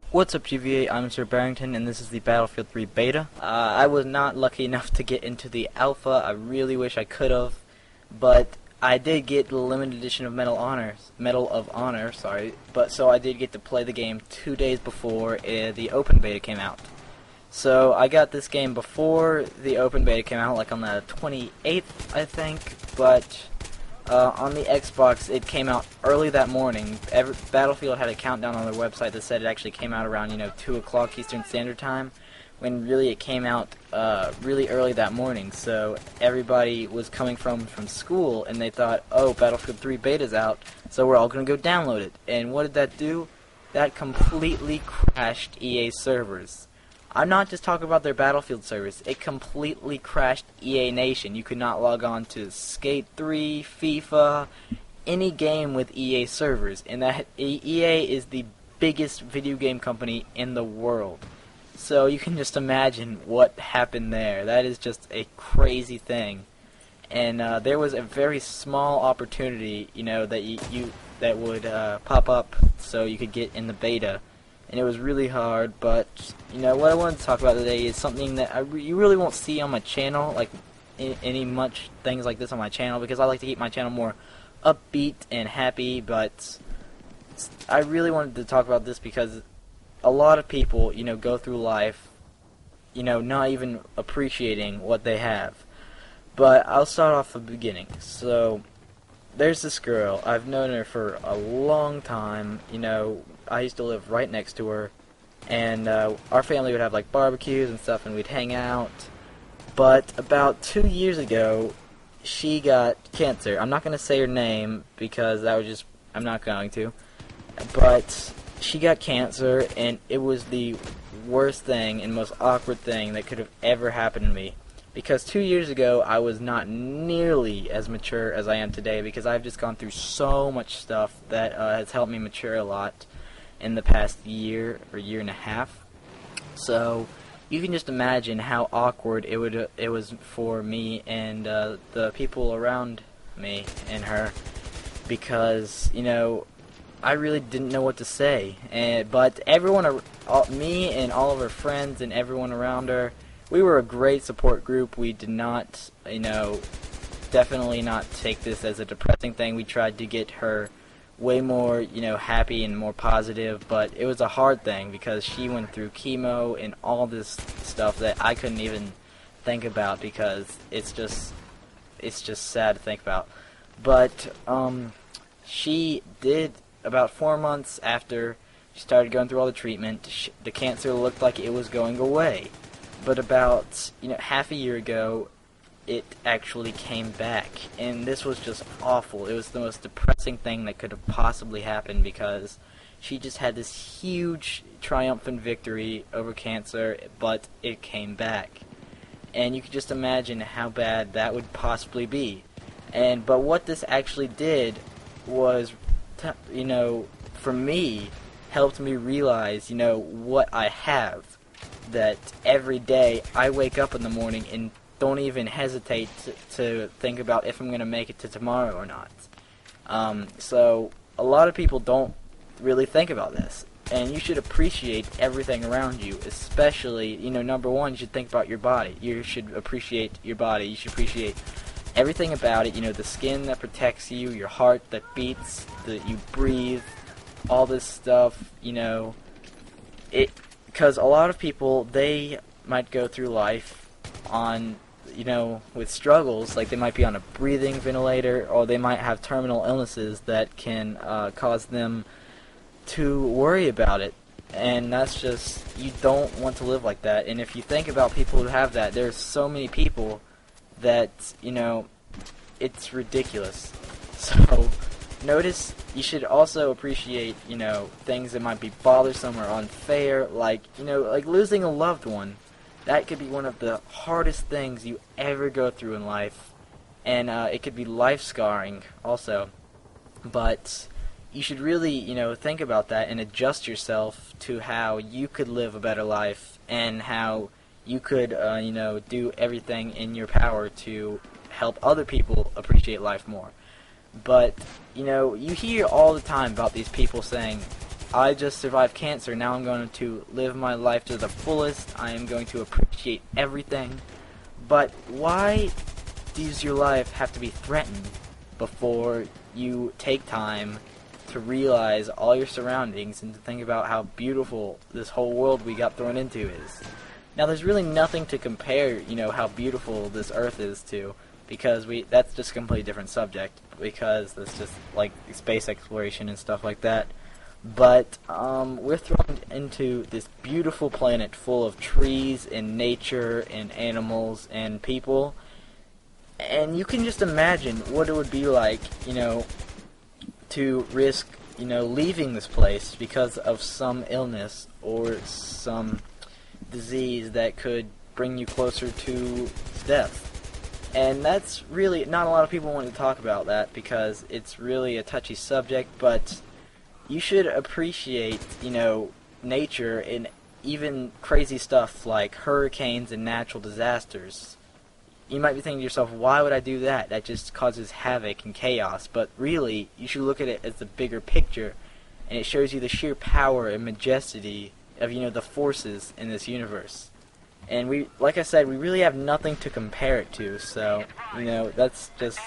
What's up, GVA? I'm SirBerrington, and this is the Battlefield 3 beta. I was not lucky enough to get into the alpha. I really wish I could have, but I did get the limited edition of Medal of Honor, sorry. But so I did get to play the game 2 days before the open beta came out. So I got this game before the open beta came out, like on the 28th, I think. But on the Xbox, it came out early that morning. Battlefield had a countdown on their website that said it actually came out around 2 o'clock Eastern Standard Time, when really it came out really early that morning. So everybody was coming from school, and they thought, oh, Battlefield 3 beta's out, so we're all going to go download it. And what did that do? That completely crashed EA servers. I'm not just talking about their Battlefield servers. It completely crashed EA Nation. You could not log on to Skate 3, FIFA, any game with EA servers. And that EA is the biggest video game company in the world. So you can just imagine what happened there. That is just a crazy thing. And there was a very small opportunity, that would pop up so you could get in the beta. And it was really hard, but what I wanted to talk about today is something that you really won't see on my channel, like much things like this on my channel, because I like to keep my channel more upbeat and happy. But I really wanted to talk about this because a lot of people, go through life, not even appreciating what they have. But I'll start off the beginning. So there's this girl. I've known her for a long time. I used to live right next to her, and our family would have like barbecues and stuff, and we'd hang out. But about 2 years ago, she got cancer. I'm not going to say her name because I'm not going to. But she got cancer, and it was the worst thing and most awkward thing that could have ever happened to me. Because 2 years ago, I was not nearly as mature as I am today, because I've just gone through so much stuff that has helped me mature a lot in the past year or year and a half. So you can just imagine how awkward it was for me and the people around me and her, because I really didn't know what to say. But everyone, me and all of her friends and everyone around her, we were a great support group. We did not, definitely not take this as a depressing thing. We tried to get her way more, happy and more positive, but it was a hard thing because she went through chemo and all this stuff that I couldn't even think about, because it's just sad to think about. But she did, about 4 months after she started going through all the treatment, the cancer looked like it was going away. But about half a year ago, it actually came back, and this was just awful. It was the most depressing thing that could have possibly happened, because she just had this huge triumphant victory over cancer, but it came back. And you could just imagine how bad that would possibly be. But what this actually did was, for me, helped me realize, what I have. That every day I wake up in the morning and don't even hesitate to think about if I'm going to make it to tomorrow or not. So a lot of people don't really think about this, and you should appreciate everything around you, especially, number one, you should think about your body. You should appreciate your body. You should appreciate everything about it, the skin that protects you, your heart that beats, that you breathe, all this stuff, because a lot of people, they might go through life on, with struggles, like they might be on a breathing ventilator, or they might have terminal illnesses that can cause them to worry about it. And that's just, you don't want to live like that. And if you think about people who have that, there's so many people that, it's ridiculous. So notice, you should also appreciate, things that might be bothersome or unfair, like losing a loved one. That could be one of the hardest things you ever go through in life, and it could be life-scarring also. But you should really, think about that and adjust yourself to how you could live a better life, and how you could, do everything in your power to help other people appreciate life more. But, you hear all the time about these people saying, I just survived cancer. Now I'm going to live my life to the fullest. I am going to appreciate everything. But why does your life have to be threatened before you take time to realize all your surroundings and to think about how beautiful this whole world we got thrown into is? Now, there's really nothing to compare, how beautiful this Earth is to, because that's just a completely different subject, because that's just like space exploration and stuff like that. But we're thrown into this beautiful planet full of trees and nature and animals and people, and you can just imagine what it would be like, to risk, leaving this place because of some illness or some disease that could bring you closer to death. And that's really, not a lot of people want to talk about that because it's really a touchy subject, but you should appreciate, nature and even crazy stuff like hurricanes and natural disasters. You might be thinking to yourself, why would I do that? That just causes havoc and chaos. But really, you should look at it as the bigger picture, and it shows you the sheer power and majesty of, the forces in this universe. And like I said, we really have nothing to compare it to, so, that's just,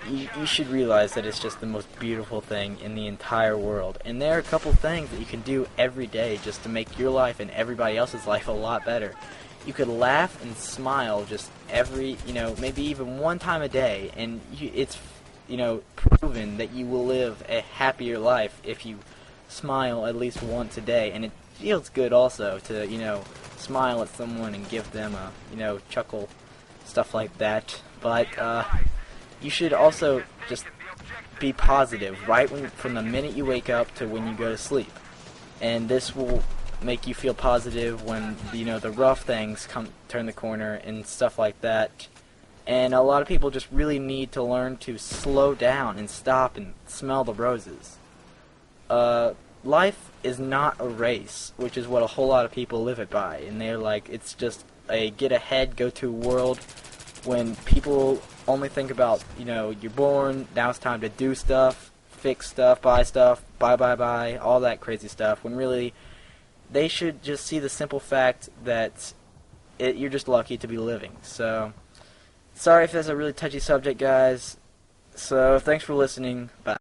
you should realize that it's just the most beautiful thing in the entire world. And there are a couple things that you can do every day just to make your life and everybody else's life a lot better. You could laugh and smile just every, maybe even one time a day, and it's, proven that you will live a happier life if you smile at least once a day. And it feels good also to, smile at someone and give them a, chuckle, stuff like that. But you should also just be positive from the minute you wake up to when you go to sleep. And this will make you feel positive when, the rough things turn the corner and stuff like that. And a lot of people just really need to learn to slow down and stop and smell the roses. Life is not a race, which is what a whole lot of people live it by. And they're like, it's just a get ahead, go to world when people only think about, you're born, now it's time to do stuff, fix stuff, buy, all that crazy stuff, when really they should just see the simple fact that you're just lucky to be living. So, sorry if that's a really touchy subject, guys. So, thanks for listening. Bye.